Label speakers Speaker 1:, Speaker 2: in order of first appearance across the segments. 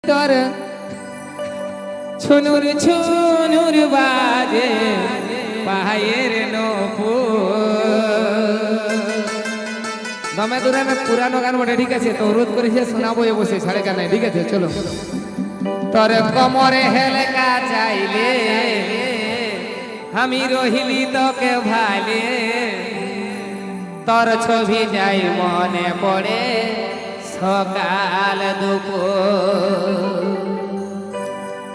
Speaker 1: তোর ছুনুর ছুনুর বাজে পাহাড়ের দমে দূরে পুরানো গান বটে, ঠিক আছে? তো অনুরোধ করেছে শোনাবো এ বসে সাড়ে গানে, ঠিক আছে? চলো। তোর কোমরে হেলকা চাইলে আমি রহিলি তোকে ভালে, তোর ছবি যাই মনে পড়ে সকাল দুপুর।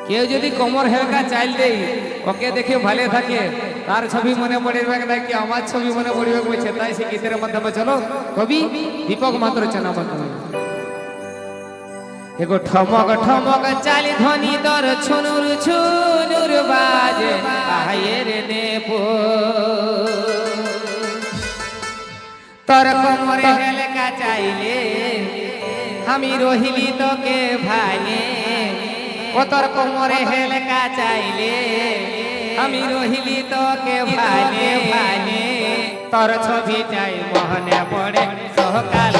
Speaker 1: কেউ যদি কোমর হেলকা চাইল দেই ওকে দেখে ভালো থাকে, তার ছবি মনে পড়বে নাকি আমার ছবি মনে পড়বে বলছে। তাই সে গীতের মাধ্যমে চলো কবি দীপক মাত্র চেনা মাধ্যমে এগো ঠমক ঠমক চালি ধ্বনি তোর ছুনুর ছুনুর বাজে পাহাড়ের নেপো, তোর কোমরে হেলকা চাইলে আমি রহিলি তোকে ভালে, ও তোর কোমরে হেলকা চাইলে আমি রহিলি তোকে ভালে ভালে, তোর ছবি চাই মনে পড়ে সকাল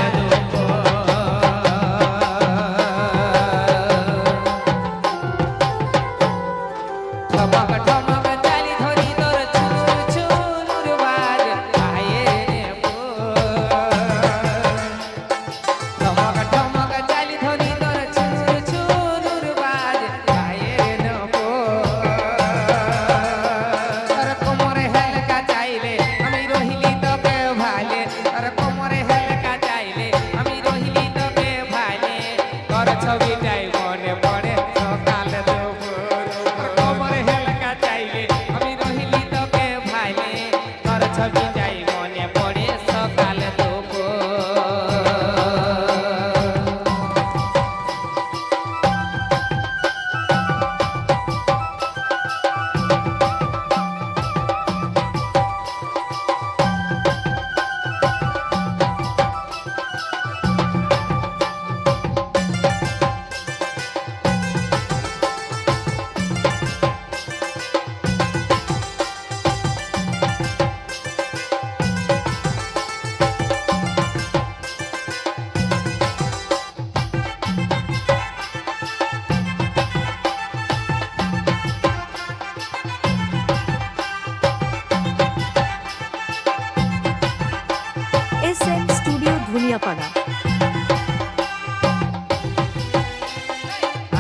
Speaker 2: SM স্টুডিও ধুনিয়াপাড়া।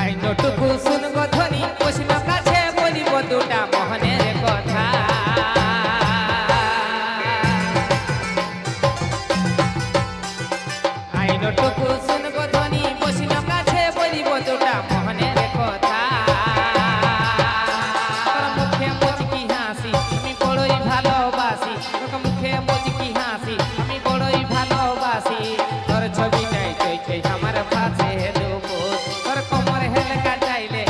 Speaker 1: আইনটুকু শুনব ধ্বনি প্রশ্ন কাছে বলিব দুটা মোহনের কথা, আইনটুকু শুনব ধ্বনি প্রশ্ন কাছে বলিব দুটা মোহনের কথা, মুখে মুচকি হাসি আমি বড়ই ভালোবাসি, মুখে মুচকি হাসি আমি বড়ই ভালোবাসি, তোর ছবি চাই চই চই আমার পাশে দুপুর, তোর কোমর হেলকা চাইলে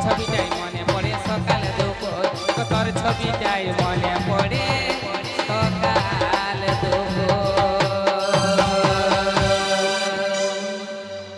Speaker 1: ছবিটাই মনে পড়ে সকাল দুপুর তোর ছবিটাই মনে